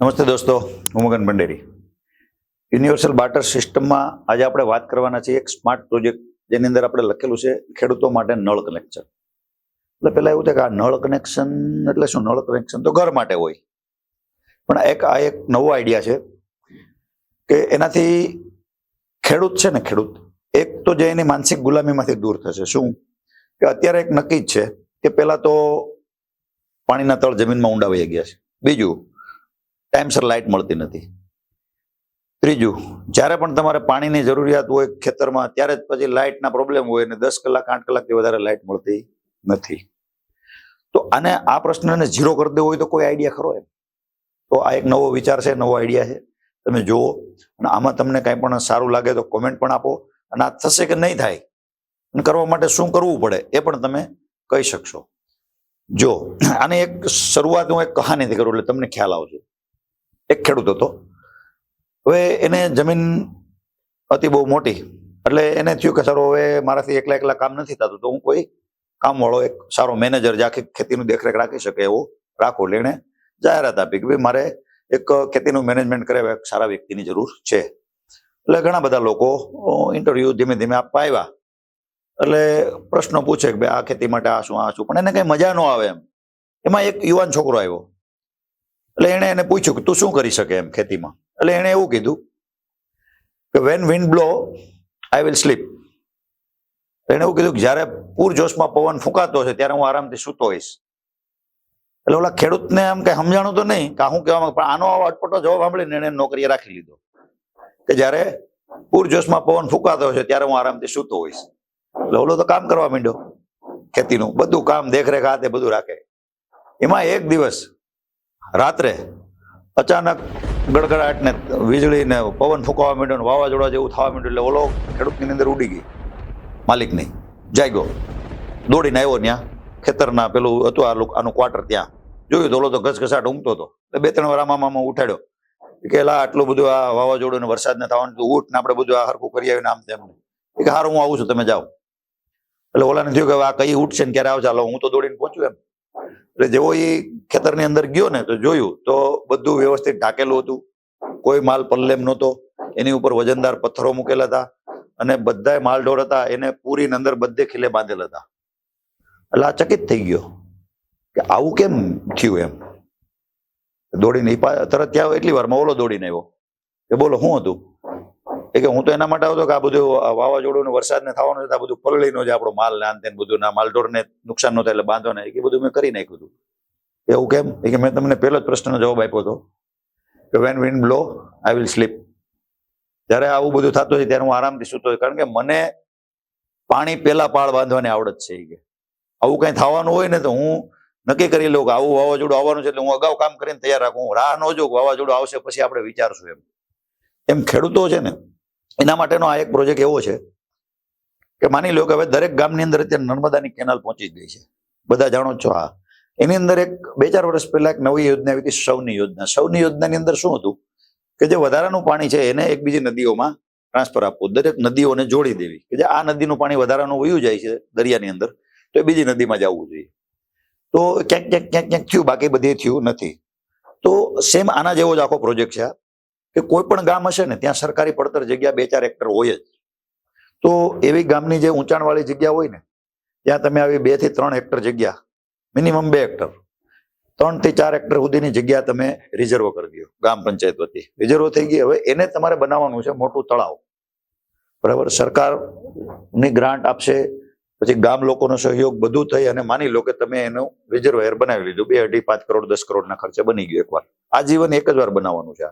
નમસ્તે દોસ્તો, હું મગન ભંડેરી. યુનિવર્સલ બાર્ટર સિસ્ટમમાં આજે આપણે વાત કરવાના છીએ એક સ્માર્ટ પ્રોજેક્ટ જેની અંદર આપણે લખેલું છે ખેડૂતો માટે નળ કનેક્શન. એટલે પહેલા એવું થાય કે આ નળ કનેક્શન એટલે શું? નળ કનેક્શન તો ઘર માટે હોય, પણ આ એક નવો આઈડિયા છે કે એનાથી ખેડૂત છે ને, ખેડૂત એક તો જે એની માનસિક ગુલામીમાંથી દૂર થશે. શું કે અત્યારે એક નક્કી જ છે કે પહેલા તો પાણીના તળ જમીનમાં ઊંડા વહી ગયા છે. બીજું, ટાઈમસર લાઇટ મળતી નથી. ત્રીજું, જ્યારે પણ તમારે પાણીની જરૂરિયાત હોય ખેતરમાં ત્યારે જ પછી લાઇટના પ્રોબ્લેમ હોય અને 10 કલાક 8 કલાકથી વધારે લાઇટ મળતી નથી. તો આને આ પ્રશ્નને ઝીરો કરી દેવો હોય તો કોઈ આઈડિયા ખરો એમ? તો આ એક નવો વિચાર છે, નવો આઈડિયા છે. તમે જુઓ અને આમાં તમને કાંઈ પણ સારું લાગે તો કોમેન્ટ પણ આપો, અને આ થશે કે નહીં થાય અને કરવા માટે શું કરવું પડે એ પણ તમે કહી શકશો. જો આની એક શરૂઆત હું એક કહાનીથી કરું એટલે તમને ખ્યાલ આવશે. એક ખેડૂત હતો. હવે એને જમીન હતી બહુ મોટી, એટલે એને થયું કે સારું હવે મારાથી એકલા કામ નથી થતું, તો હું કોઈ કામવાળો એક સારો મેનેજર જે આખી ખેતીનું દેખરેખ રાખી શકે એવો રાખો. એટલે એણે જાહેરાત આપી કે ભાઈ મારે એક ખેતીનું મેનેજમેન્ટ કરે એક સારા વ્યક્તિની જરૂર છે. એટલે ઘણા બધા લોકો ઇન્ટરવ્યુ ધીમે ધીમે આપવા આવ્યા. એટલે પ્રશ્નો પૂછે કે ભાઈ આ ખેતી માટે આ શું, પણ એને કઈ મજા ન આવે એમ. એમાં એક યુવાન છોકરો આવ્યો. એટલે એણે એને પૂછ્યું કે તું શું કરી શકે એમ ખેતીમાં. એટલે એણે એવું કીધું કે when wind blow I will sleep. એણે એવું કીધું કે જ્યારે પૂરજોશમાં પવન ફૂંકાતો છે ત્યારે હું આરામથી સૂતો હોઈશ. એટલે ઓલા ખેડૂતને આમ કઈ સમજાણું તો નહીં કે શું કહેવામાં, પણ આનો અટપટો જવાબ સાંભળીને એને નોકરીએ રાખી લીધો કે જ્યારે પૂરજોશમાં પવન ફૂંકાતો છે ત્યારે હું આરામથી સૂતો હોઈશ. એટલે ઓલો તો કામ કરવા માંડ્યો, ખેતીનું બધું કામ દેખરેખ હાથે બધું રાખે. એમાં એક દિવસ રાત્રે અચાનક ગડગડાટ ને વીજળી ને પવન ફૂંકાવા માંડ્યો ને વાવાઝોડા જેવું થવા માંડ્યું. એટલે ઓલો ખેડૂતની અંદર ઉડી ગઈ, માલિકની. જાગ્યો, દોડીને આવ્યો ત્યાં ખેતરના પેલું હતું આનું ક્વાર્ટર, ત્યાં જોયું તો ઓલો તો ઘસઘસાટ ઊંઘતો હતો. એટલે 2-3 વાર આમાં ઉઠાડ્યો કે લા આટલું બધું આ વાવાઝોડું ને વરસાદ ને થવાનું ઉઠ ને આપણે બધું આ હરખું કરી આવીને આમ તેમ. કે હારું હું આવું છું, તમે જાઓ. એટલે ઓલાને થયું કે આ કઈ ઉઠશે ને ક્યારે આવશે, હાલો હું તો દોડીને પહોંચ્યું એમ. એટલે જેવો એ ખેતરની અંદર ગયો ને તો જોયું તો બધું વ્યવસ્થિત ઢાંકેલું હતું, કોઈ માલ પલ્લેમ નહોતો, એની ઉપર વજનદાર પથ્થરો મૂકેલા હતા અને બધા માલઢોર હતા એને પૂરી અંદર બધે ખીલે બાંધેલા હતા. એટલે આ ચકિત થઈ ગયો કે આવું કેમ થયું એમ. દોડીને તરત ત્યાં એટલી વારમાં ઓલો દોડીને આવ્યો કે બોલો શું હતું? એ કે હું તો એના માટે આવતો કે આ બધું વાવાઝોડું વરસાદ ને થવાનું છે, આ બધું પલળીનો જે આપણો માલ ને આન તેન બધું ના માલઢોરને નુકસાન ન થાય એટલે બાંધો ને, એ બધું મેં કરી નાખ્યું હતું. એવું કેમ? એ કે મેં તમને પહેલો જ પ્રશ્નનો જવાબ આપ્યો હતો કે when wind blow I will sleep. જ્યારે આવું બધું થતું હોય ત્યારે હું આરામથી સૂતો હોય, કારણ કે મને પાણી પેલા પાળ બાંધવાની આવડત છે. એ કે આવું કઈ થવાનું હોય ને તો હું નક્કી કરી લઉં કે આવું વાવાઝોડું આવવાનું છે, એટલે હું અગાઉ કામ કરીને તૈયાર રાખું. હું રાહ ન જોઉં કે વાવાઝોડું આવશે પછી આપણે વિચારશું એમ ખેડૂતો છે ને એના માટેનો આ એક પ્રોજેક્ટ એવો છે કે માની લો કે હવે દરેક ગામની અંદર અત્યારે નર્મદાની કેનાલ પહોંચી ગઈ છે, બધા જાણો છો. આ એની અંદર એક 2-4 વર્ષ પહેલા એક નવી યોજના આવી હતી, સૌની યોજના. સૌની યોજનાની અંદર શું હતું કે જે વધારાનું પાણી છે એને એક બીજી નદીઓમાં ટ્રાન્સફર આપવું, દરેક નદીઓને જોડી દેવી કે જે આ નદીનું પાણી વધારાનું વયું જાય છે દરિયાની અંદર તો એ બીજી નદીમાં જવું જોઈએ. તો ક્યાંક થયું, બાકી બધી થયું નથી. તો સેમ આના જેવો જ આખો પ્રોજેક્ટ છે કે કોઈ પણ ગામ હશે ને ત્યાં સરકારી પડતર જગ્યા 2-4 હેક્ટર હોય જ. તો એવી ગામની જે ઊંચાણવાળી જગ્યા હોય ને ત્યાં તમે આવી 2 થી 3 હેક્ટર જગ્યા, મિનિમમ 2 હેક્ટર, 3 થી 4 હેક્ટર સુધીની જગ્યા તમે રિઝર્વ કરી દો. ગામ પંચાયત વતી રિઝર્વ થઈ ગઈ. હવે એને તમારે બનાવવાનું છે મોટું તળાવ, બરાબર. સરકારની ગ્રાન્ટ આપશે, પછી ગામ લોકોનો સહયોગ બધું થઈ અને માની લો કે તમે એનું રિઝર્વાયર બનાવી લીધું. 2, 2.5, 5 કરોડ 10 કરોડના ખર્ચે બની ગયું એકવાર. આજીવન એક જ વાર બનાવવાનું છે.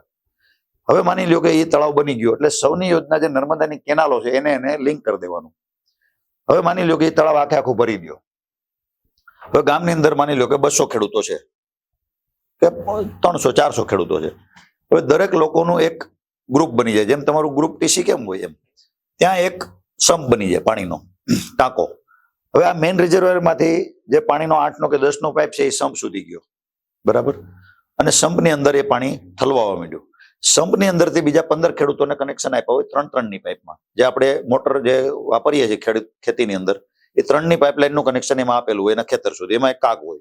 હવે માની લો કે એ તળાવ બની ગયો એટલે સૌની યોજના જે નર્મદાની કેનાલો છે એને લિંક કરી દેવાનું. હવે માની લો કે એ તળાવ આખું ભરી દો. હવે ગામની અંદર માની લો કે 200 ખેડૂતો છે કે 300-400 ખેડૂતો છે. હવે દરેક લોકોનું એક ગ્રુપ બની જાય, જેમ તમારું ગ્રુપ ટીસી કેમ હોય એમ. ત્યાં એક સંપ બની જાય, પાણીનો ટાંકો. હવે આ મેઇન રિઝર્વરમાંથી જે પાણીનો 8નો કે 10નો પાઇપ છે એ સંપ સુધી ગયો, બરાબર. અને સંપની અંદર એ પાણી ઠલવાવા માંડ્યું. સંપની અંદરથી બીજા 15 ખેડૂતોને કનેક્શન આપ્યા હોય 3-3ની પાઇપમાં. જે આપણે મોટર જે વાપરીએ છીએ ખેતીની અંદર એ 3ની પાઇપલાઇનનું કનેક્શન એમાં આપેલું હોય એના ખેતર સુધી. એમાં એક કાગ હોય.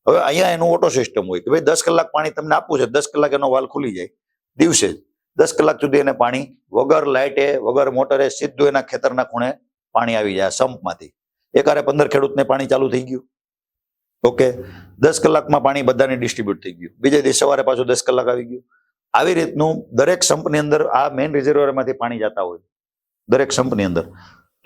હવે અહીંયા એનું ઓટો સિસ્ટમ હોય કે ભાઈ 10 કલાક પાણી તમને આપવું છે, 10 કલાક એનો વાલ ખુલી જાય, દિવસે જ 10 કલાક સુધી એને પાણી વગર લાઇટે વગર મોટરે સીધું એના ખેતરના ખૂણે પાણી આવી જાય સંપમાંથી. એકારે 15 ખેડૂતને પાણી ચાલુ થઈ ગયું. ઓકે, 10 કલાકમાં પાણી બધાને ડિસ્ટ્રીબ્યુટ થઈ ગયું, બીજે દિવસ સવારે પાછું 10 કલાક આવી ગયું. આવી રીતનું દરેક સંપની અંદર આ મેઇન રિઝર્વરમાંથી પાણી જતા હોય દરેક સંપની અંદર.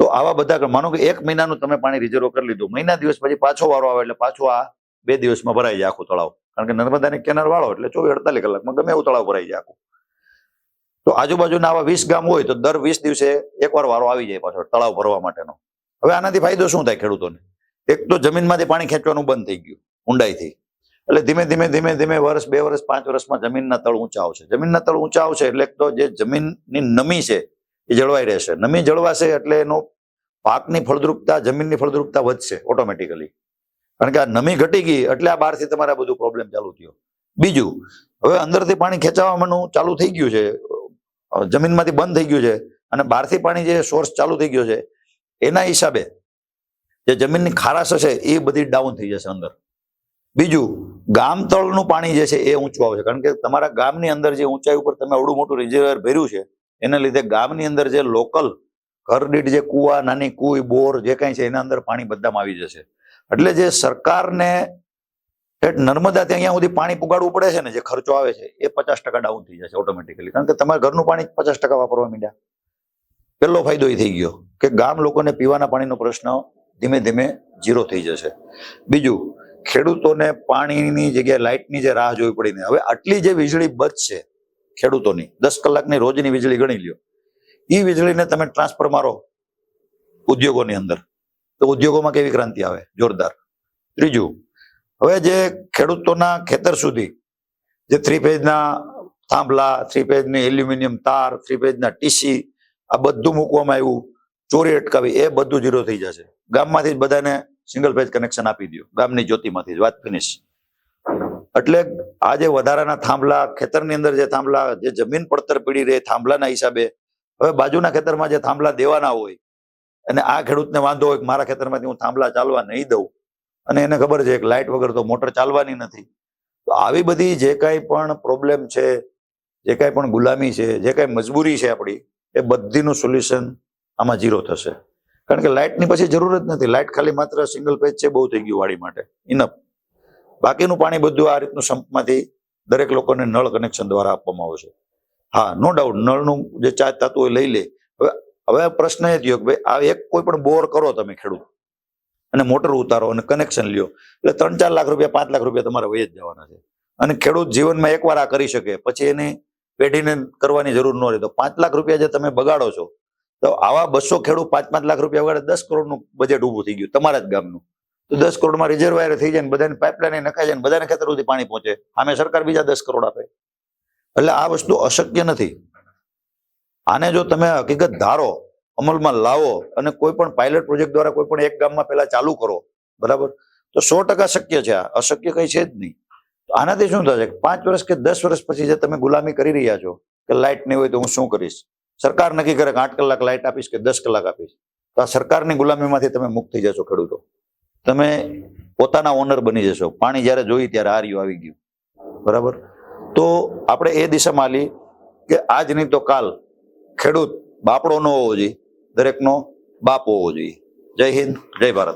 તો આવા બધા માનો કે 1 મહિનાનું તમે પાણી રિઝર્વ કરી લીધું, મહિના દિવસ પછી પાછો વારો આવે એટલે પાછું આ 2 દિવસમાં ભરાઈ જાય આખું તળાવ. કારણ કે નર્મદાની કેનાલ વાળો એટલે 24-48 કલાકમાં ગમે એવું તળાવ ભરાઈ જાય આખું. તો આજુબાજુના આવા 20 ગામ હોય તો દર 20 દિવસે એકવાર વારો આવી જાય પાછો તળાવ ભરવા માટેનો. હવે આનાથી ફાયદો શું થાય ખેડૂતોને? એક તો જમીનમાંથી પાણી ખેંચવાનું બંધ થઈ ગયું ઊંડાઈથી, એટલે ધીમે ધીમે વર્ષ 2 વર્ષ 5 વર્ષમાં જમીનના તળ ઊંચા આવશે. જમીનના તળ ઊંચા આવશે એટલે એક તો જે જમીનની નમી છે એ જળવાઈ રહેશે. નમી જળવાશે એટલે એનો પાકની ફળદ્રુપતા, જમીનની ફળદ્રુપતા વધશે ઓટોમેટિકલી. કારણ કે આ નમી ઘટી ગઈ એટલે આ બહારથી તમારે આ બધું પ્રોબ્લેમ ચાલુ થયો. બીજું, હવે અંદરથી પાણી ખેંચાવાનું ચાલુ થઈ ગયું છે, જમીનમાંથી બંધ થઈ ગયું છે, અને બહારથી પાણી જે સોર્સ ચાલુ થઈ ગયો છે એના હિસાબે જે જમીનની ખારાશ હશે એ બધી ડાઉન થઈ જશે અંદર. બીજું, ગામ તળનું પાણી જે છે એ ઊંચું આવશે. કારણ કે તમારા ગામની અંદર જે ઊંચાઈ ઉપર તમે અવડું મોટું રિઝર્વર ભર્યું છે એના લીધે ગામની અંદર જે લોકલ ઘર દીઠ જે કુવા, નાની કુઈ, બોર જે કાંઈ છે એના અંદર પાણી બધામાં આવી જશે. એટલે જે સરકારને નર્મદાથી અહીંયા સુધી પાણી પુગાડવું પડે છે ને, જે ખર્ચો આવે છે એ 50% ડાઉન થઈ જશે ઓટોમેટિકલી. કારણ કે તમારા ઘરનું પાણી 50% વાપરવા માંડ્યા. પહેલો ફાયદો એ થઈ ગયો કે ગામ લોકોને પીવાના પાણીનો પ્રશ્ન ધીમે ધીમે ઝીરો થઈ જશે. બીજું, ખેડૂતોને પાણીની જગ્યાએ લાઇટની જે રાહ જોવી પડી ને, હવે આટલી જે વીજળી બચશે ખેડૂતોની, 10 કલાકની રોજની વીજળી ગણી લ્યો, એ વીજળીને તમે ટ્રાન્સફર મારો ઉદ્યોગોની અંદર તો ઉદ્યોગોમાં કેવી ક્રાંતિ આવે? જોરદાર. ત્રીજું, હવે જે ખેડૂતોના ખેતર સુધી જે 3 ફેઝના થાંભલા, 3 ફેઝની એલ્યુમિનિયમ તાર, 3 ફેઝના ટીસી આ બધું મૂકવામાં આવ્યું, ચોરી અટકાવી, એ બધું ઝીરો થઈ જશે. ગામમાંથી જ બધાને સિંગલ ફેઝ કનેક્શન આપી દો, ગામની જ્યોતિમાંથી જ, વાત ફિનિશ. એટલે આ જે વધારાના થાંભલા, ખેતરની અંદર જે થાંભલા, જે જમીન પડતર પડી રહે થાંભલાના હિસાબે, હવે બાજુના ખેતરમાં જે થાંભલા દેવાના હોય અને આ ખેડૂતને વાંધો હોય કે મારા ખેતરમાંથી હું થાંભલા ચાલવા નહીં દઉં, અને એને ખબર છે કે લાઇટ વગર તો મોટર ચાલવાની નથી. તો આવી બધી જે કાંઈ પણ પ્રોબ્લેમ છે, જે કાંઈ પણ ગુલામી છે, જે કાંઈ મજબૂરી છે આપણી, એ બધીનું સોલ્યુશન આમાં ઝીરો થશે. કારણ કે લાઇટની પછી જરૂર જ નથી. લાઇટ ખાલી માત્ર સિંગલ પેજ છે, બહુ થઈ ગયું વાડી માટે, ઇનફ. બાકીનું પાણી બધું આ રીતનું સંપમાંથી દરેક લોકોને નળ કનેક્શન દ્વારા આપવામાં આવશે. હા, નો ડાઉટ નળનું જે ચાર્જ થતું હોય લઈ લે. હવે પ્રશ્ન એ થયો કે ભાઈ આ એક કોઈ પણ બોર કરો તમે ખેડૂત અને મોટર ઉતારો અને કનેક્શન લ્યો એટલે 3-4 લાખ રૂપિયા, 5 લાખ રૂપિયા તમારે વહી જ જવાના છે. અને ખેડૂત જીવનમાં એકવાર આ કરી શકે, પછી એની પેઢીને કરવાની જરૂર ન રહે. તો 5 લાખ રૂપિયા જે તમે બગાડો છો, તો આવા 200 ખેડૂત 5-5 લાખ રૂપિયા વગાડે, 10 કરોડનું બજેટ ઊભું થઈ ગયું તમારા જ ગામનું. તો 10 કરોડમાં રિઝર્વાયર થઈ જાય ને બધાને પાઇપલાઇન નખાઈ જાય ને બધાને ખેતર સુધી પાણી પહોંચે. આમે સરકાર બીજા 10 કરોડ આપે. એટલે આ વસ્તુ અશક્ય નથી. આને જો તમે હકીકત ધારો, અમલમાં લાવો અને કોઈ પણ પાયલટ પ્રોજેક્ટ દ્વારા કોઈ પણ એક ગામમાં પહેલા ચાલુ કરો, બરાબર, તો 100% શક્ય છે. આ અશક્ય કઈ છે જ નહીં. આનાથી શું થશે? 5 વર્ષ કે 10 વર્ષ પછી જે તમે ગુલામી કરી રહ્યા છો કે લાઇટ નહીં હોય તો હું શું કરીશ, સરકાર નક્કી કરે કે 8 કલાક લાઇટ આપીશ કે 10 કલાક આપીશ, તો આ સરકારની ગુલામીમાંથી તમે મુક્ત થઈ જશો. ખેડૂતો તમે પોતાના ઓનર બની જશો. પાણી જ્યારે જોઈ ત્યારે હાર્યું આવી ગયું, બરાબર. તો આપણે એ દિશામાં હાલી કે આજ નહીં તો કાલ ખેડૂત બાપડો ન હોવો જોઈએ, દરેકનો બાપ હોવો જોઈએ. જય હિન્દ, જય ભારત.